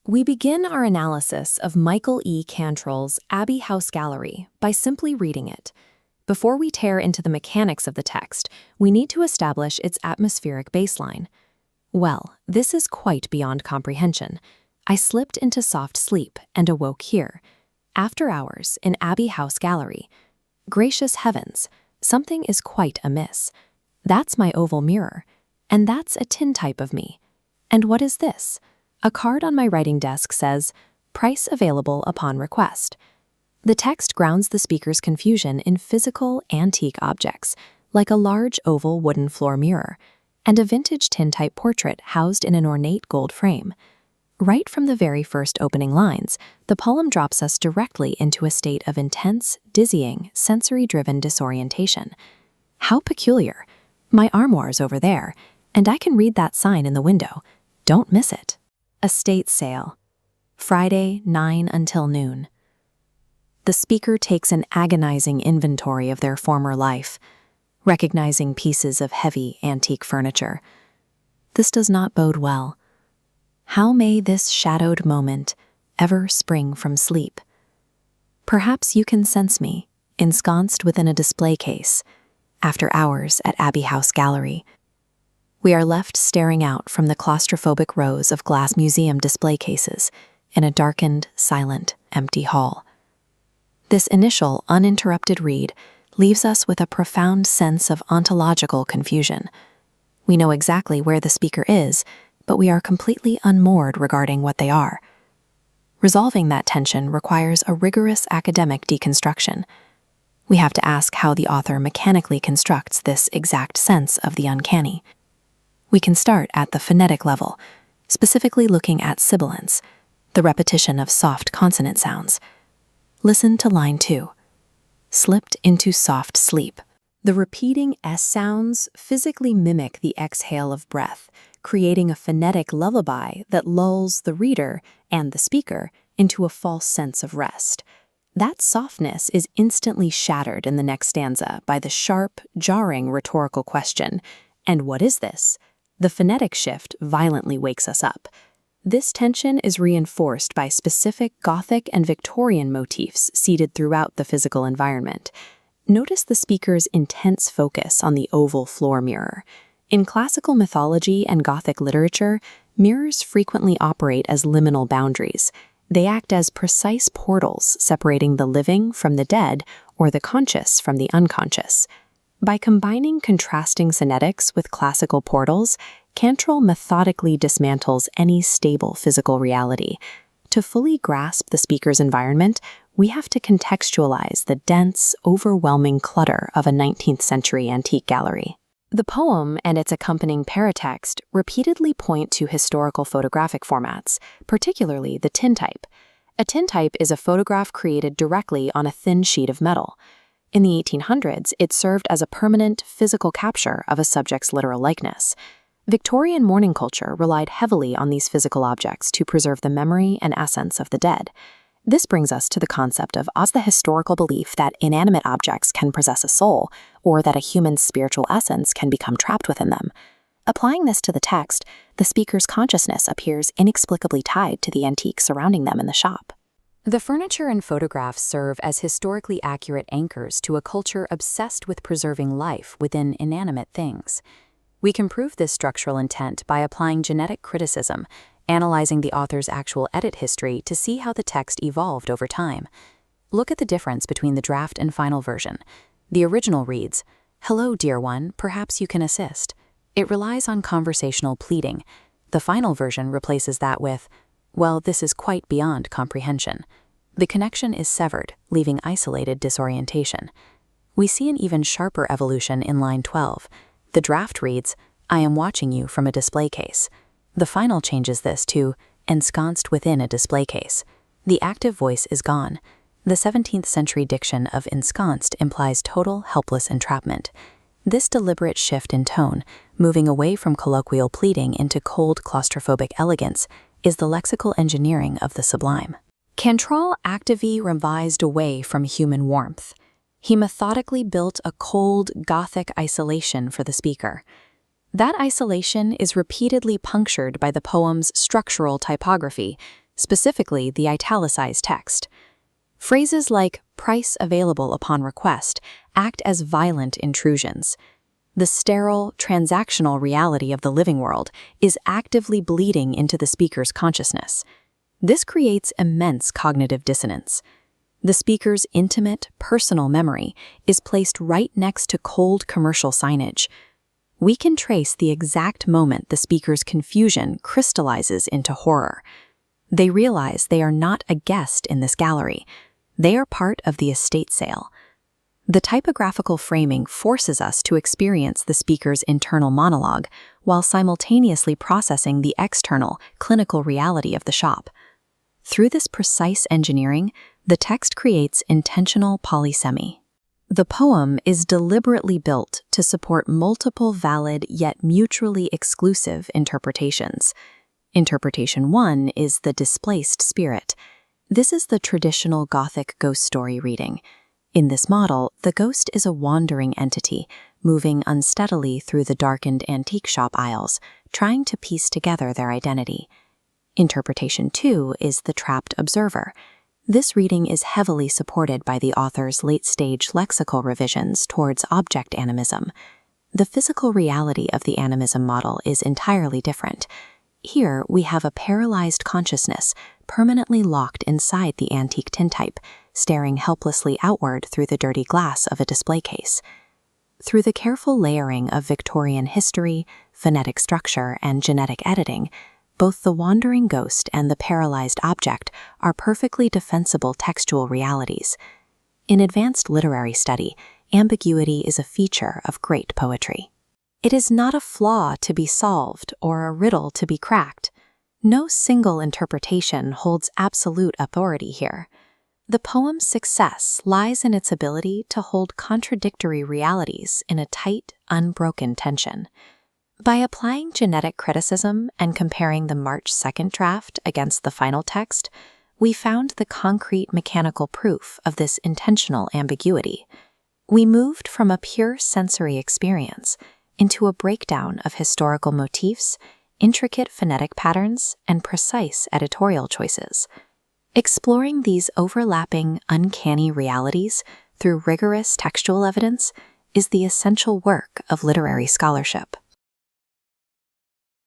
We begin our analysis of Michael E. Cantrall's Abbey House Gallery by simply reading it. Before we tear into the mechanics of the text, we need to establish its atmospheric baseline. Well, this is quite beyond comprehension. I slipped into soft sleep and awoke here, after hours in Abbey House Gallery. Gracious heavens, something is quite amiss. That's my oval mirror, and that's a tintype of me. And what is this? A card on my writing desk says, "Price available upon request." The text grounds the speaker's confusion in physical, antique objects, like a large oval wooden floor mirror, and a vintage tintype portrait housed in an ornate gold frame. Right from the very first opening lines, the poem drops us directly into a state of intense, dizzying, sensory-driven disorientation. How peculiar. My armoire's over there, and I can read that sign in the window. Don't miss it. Estate sale. Friday, 9 until noon. The speaker takes an agonizing inventory of their former life, recognizing pieces of heavy, antique furniture. This does not bode well. How may this shadowed moment ever spring from sleep? Perhaps you can sense me, ensconced within a display case, after hours at Abbey House Gallery. We are left staring out from the claustrophobic rows of glass museum display cases in a darkened, silent, empty hall. This initial, uninterrupted read leaves us with a profound sense of ontological confusion. We know exactly where the speaker is, but we are completely unmoored regarding what they are. Resolving that tension requires a rigorous academic deconstruction. We have to ask how the author mechanically constructs this exact sense of the uncanny. We can start at the phonetic level, specifically looking at sibilance, the repetition of soft consonant sounds. Listen to line 2. Slipped into soft sleep. The repeating S sounds physically mimic the exhale of breath, creating a phonetic lullaby that lulls the reader and the speaker into a false sense of rest. That softness is instantly shattered in the next stanza by the sharp, jarring rhetorical question, "And what is this?" The phonetic shift violently wakes us up. This tension is reinforced by specific Gothic and Victorian motifs seated throughout the physical environment. Notice the speaker's intense focus on the oval floor mirror. In classical mythology and Gothic literature, mirrors frequently operate as liminal boundaries. They act as precise portals separating the living from the dead or the conscious from the unconscious. By combining contrasting sonetics with classical portals, Cantrall methodically dismantles any stable physical reality. To fully grasp the speaker's environment, we have to contextualize the dense, overwhelming clutter of a 19th century antique gallery. The poem and its accompanying paratext repeatedly point to historical photographic formats, particularly the tintype. A tintype is a photograph created directly on a thin sheet of metal. In the 1800s, it served as a permanent, physical capture of a subject's literal likeness. Victorian mourning culture relied heavily on these physical objects to preserve the memory and essence of the dead. This brings us to the concept of the historical belief that inanimate objects can possess a soul, or that a human's spiritual essence can become trapped within them. Applying this to the text, the speaker's consciousness appears inexplicably tied to the antique surrounding them in the shop. The furniture and photographs serve as historically accurate anchors to a culture obsessed with preserving life within inanimate things. We can prove this structural intent by applying genetic criticism, analyzing the author's actual edit history to see how the text evolved over time. Look at the difference between the draft and final version. The original reads, "Hello, dear one, perhaps you can assist." It relies on conversational pleading. The final version replaces that with, "Well, this is quite beyond comprehension." The connection is severed, leaving isolated disorientation. We see an even sharper evolution in line 12. The draft reads, "I am watching you from a display case." The final changes this to, "ensconced within a display case." The active voice is gone. The 17th century diction of ensconced implies total, helpless entrapment. This deliberate shift in tone, moving away from colloquial pleading into cold, claustrophobic elegance, is the lexical engineering of the sublime. Cantrall actively revised away from human warmth. He methodically built a cold, Gothic isolation for the speaker. That isolation is repeatedly punctured by the poem's structural typography, specifically the italicized text. Phrases like "price available upon request" act as violent intrusions. The sterile, transactional reality of the living world is actively bleeding into the speaker's consciousness. This creates immense cognitive dissonance. The speaker's intimate, personal memory is placed right next to cold commercial signage. We can trace the exact moment the speaker's confusion crystallizes into horror. They realize they are not a guest in this gallery. They are part of the estate sale. The typographical framing forces us to experience the speaker's internal monologue while simultaneously processing the external, clinical reality of the shop. Through this precise engineering, the text creates intentional polysemy. The poem is deliberately built to support multiple valid yet mutually exclusive interpretations. Interpretation 1 is the displaced spirit. This is the traditional Gothic ghost story reading. In this model, the ghost is a wandering entity, moving unsteadily through the darkened antique shop aisles, trying to piece together their identity. Interpretation 2 is the trapped observer. This reading is heavily supported by the author's late-stage lexical revisions towards object animism. The physical reality of the animism model is entirely different. Here, we have a paralyzed consciousness permanently locked inside the antique tintype, staring helplessly outward through the dirty glass of a display case. Through the careful layering of Victorian history, phonetic structure, and genetic editing, both the wandering ghost and the paralyzed object are perfectly defensible textual realities. In advanced literary study, ambiguity is a feature of great poetry. It is not a flaw to be solved or a riddle to be cracked. No single interpretation holds absolute authority here. The poem's success lies in its ability to hold contradictory realities in a tight, unbroken tension. By applying genetic criticism and comparing the March 2nd draft against the final text, we found the concrete mechanical proof of this intentional ambiguity. We moved from a pure sensory experience into a breakdown of historical motifs, intricate phonetic patterns, and precise editorial choices. Exploring these overlapping, uncanny realities through rigorous textual evidence is the essential work of literary scholarship.